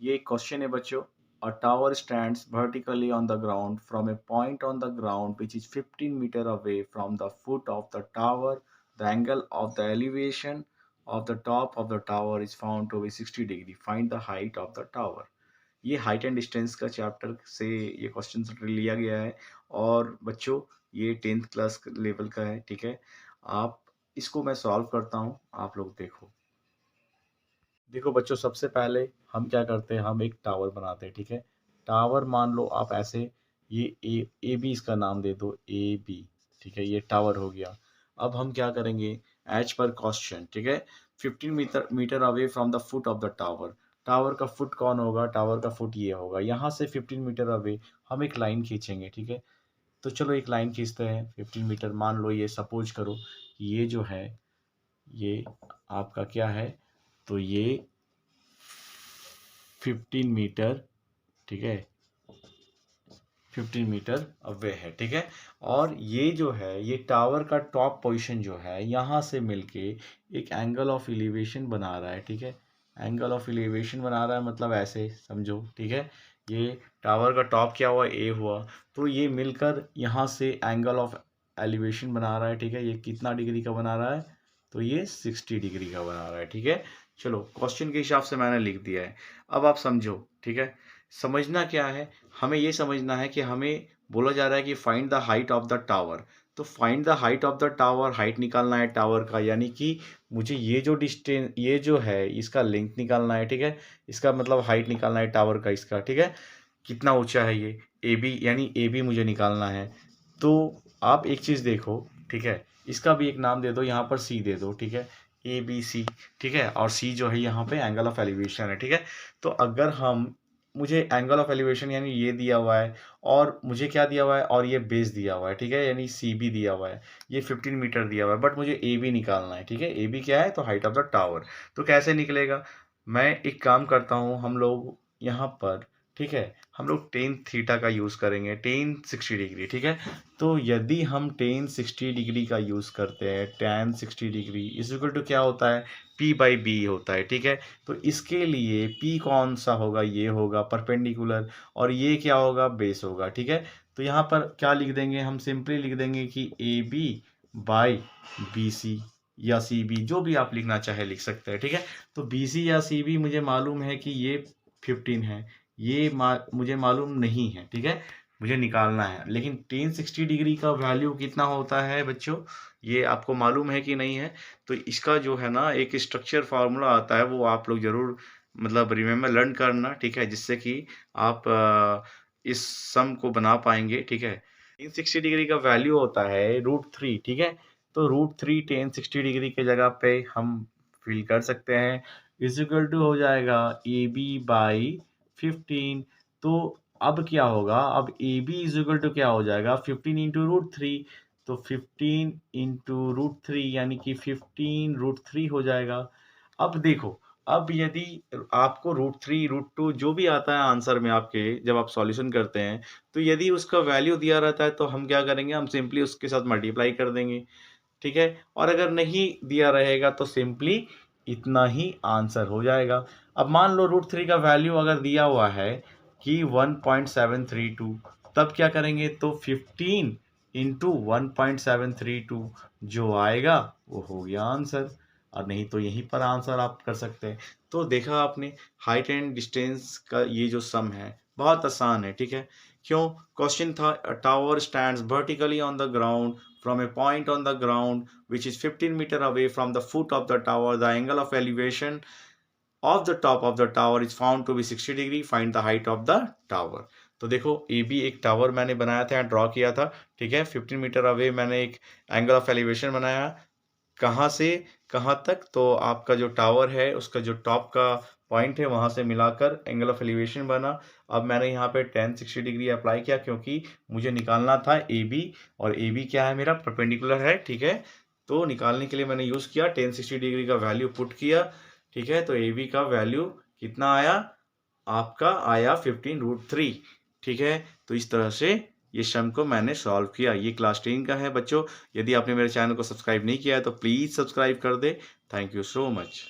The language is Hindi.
ये एक क्वेश्चन है बच्चों। A tower stands vertically on the ground from a point on the ground which is 15 metre away from the foot of the tower. The angle of the elevation of the top of the tower is found to be 60 degree. Find the height of the tower. ये हाइट एंड डिस्टेंस का चैप्टर से ये क्वेश्चन लिया गया है और बच्चों ये 10th क्लास लेवल का है। ठीक है, आप इसको मैं सॉल्व करता हूँ, आप लोग देखो। देखो बच्चों, सबसे पहले हम क्या करते हैं, हम एक टावर बनाते हैं। ठीक है, टावर मान लो आप ऐसे, ये ए बी इसका नाम दे दो, ए बी। ठीक है, ये टावर हो गया। अब हम क्या करेंगे, एज पर क्वेश्चन। ठीक है, 15 metre metre away from the foot of the tower. Tower का फुट कौन होगा, टावर का फुट ये होगा। यहाँ से 15 मीटर अवे हम एक लाइन खींचेंगे। ठीक है, तो चलो एक लाइन खींचते हैं 15 मीटर। मान लो ये सपोज करो कि ये जो है ये आपका क्या है, तो ये 15 मीटर, ठीक है, 15 मीटर अवे है। ठीक है, और ये जो है ये टावर का टॉप पोजीशन जो है यहाँ से मिलके एक एंगल ऑफ एलिवेशन बना रहा है। ठीक है, एंगल ऑफ एलिवेशन बना रहा है मतलब ऐसे समझो। ठीक है, ये टावर का टॉप क्या हुआ, ए हुआ, तो ये मिलकर यहाँ से एंगल ऑफ एलिवेशन बना रहा है। ठीक है, ये कितना डिग्री का बना रहा है, तो ये 60 डिग्री का बना रहा है। ठीक है, चलो क्वेश्चन के हिसाब से मैंने लिख दिया है। अब आप समझो। ठीक है, समझना क्या है, हमें ये समझना है कि हमें बोला जा रहा है कि find the height of the tower. तो find the height of the tower, height निकालना है टावर का, यानी कि मुझे ये जो डिस्टेंस, ये जो है इसका लेंथ निकालना है। ठीक है, इसका मतलब हाइट निकालना है टावर का इसका। ठीक है, कितना ऊंचा है ये, ए बी, यानी ए बी मुझे निकालना है। तो आप एक चीज़ देखो। ठीक है, इसका भी एक नाम दे दो, यहाँ पर सी दे दो। ठीक है, ए बी सी। ठीक है, और सी जो है यहाँ पे एंगल ऑफ एलिवेशन है। ठीक है, तो अगर हम, मुझे एंगल ऑफ एलिवेशन यानी ये दिया हुआ है, और मुझे क्या दिया हुआ है, और ये बेस दिया हुआ है। ठीक है, यानी सी बी दिया हुआ है, ये 15 मीटर दिया हुआ है, बट मुझे ए बी निकालना है। ठीक है, ए बी क्या है, तो हाइट ऑफ द टावर। तो कैसे निकलेगा, मैं एक काम करता हूँ, हम लोग यहाँ पर, ठीक है, हम लोग टेन थीटा का यूज़ करेंगे, टेन 60 डिग्री। ठीक है, तो यदि हम टेन 60 डिग्री का यूज़ करते हैं, tan 60 degree is equal to क्या होता है, पी बाई बी होता है। ठीक है, तो इसके लिए पी कौन सा होगा, ये होगा परपेंडिकुलर, और ये क्या होगा, बेस होगा। ठीक है, तो यहाँ पर क्या लिख देंगे, हम सिंपली लिख देंगे कि A B by B C, या सी बी, जो भी आप लिखना चाहे लिख सकते हैं। ठीक है, तो बी सी या सी बी मुझे मालूम है कि ये 15 है, ये मुझे मालूम नहीं है। ठीक है, मुझे निकालना है, लेकिन टेन 60 डिग्री का वैल्यू कितना होता है बच्चों, ये आपको मालूम है कि नहीं है। तो इसका जो है ना एक स्ट्रक्चर फार्मूला आता है, वो आप लोग जरूर मतलब रिमेम्बर लर्न करना। ठीक है, जिससे कि आप इस सम को बना पाएंगे। ठीक है, टेन 60 डिग्री का वैल्यू होता है √3। ठीक है, तो √3 टेन 60 डिग्री के जगह पे हम फिल कर सकते हैं, इज इक्वल टू हो जाएगा ए बी बाई 15। तो अब क्या होगा, अब A B is equal to क्या हो जाएगा, 15 इंटू √3। तो 15 इंटू √3 यानी कि 15 √3 हो जाएगा। अब देखो, अब यदि आपको √3 √2 जो भी आता है आंसर में आपके, जब आप सॉल्यूशन करते हैं, तो यदि उसका वैल्यू दिया रहता है तो हम क्या करेंगे, हम सिंपली उसके साथ मल्टीप्लाई कर देंगे। ठीक है, और अगर नहीं दिया रहेगा तो सिंपली इतना ही आंसर हो जाएगा। अब मान लो √3 का वैल्यू अगर दिया हुआ है कि 1.732, तब क्या करेंगे, तो 15 इंटू 1.732 जो आएगा वो हो गया आंसर, और नहीं तो यहीं पर आंसर आप कर सकते हैं। तो देखा आपने, हाइट एंड डिस्टेंस का ये जो सम है बहुत आसान है। ठीक है, क्यों, क्वेश्चन था tower stands vertically on the ground from a point on the ground which is 15 meter away from the foot of the tower. The angle of elevation of the top of the tower is found to be 60 degree. Find the height of the tower. तो देखो, ए बी एक टावर मैंने बनाया था, ड्रॉ किया था। ठीक है, 15 मीटर अवे मैंने एक एंगल ऑफ एलिवेशन बनाया, कहाँ से कहाँ तक, तो आपका जो टावर है उसका जो टॉप का पॉइंट है वहां से मिलाकर एंगल ऑफ एलिवेशन बना। अब मैंने यहाँ पे टेन 60 डिग्री अप्लाई किया, क्योंकि मुझे निकालना था ए बी, और ए बी क्या है, मेरा परपेंडिकुलर है। ठीक है, तो निकालने के लिए मैंने यूज़ किया, टेन 60 डिग्री का वैल्यू पुट किया। ठीक है, तो ए बी का वैल्यू कितना आया, आपका आया 15 √3। ठीक है, तो इस तरह से ये सम को मैंने सॉल्व किया। ये क्लास 10 का है बच्चों। यदि आपने मेरे चैनल को सब्सक्राइब नहीं किया है तो प्लीज़ सब्सक्राइब कर दे। Thank you so much.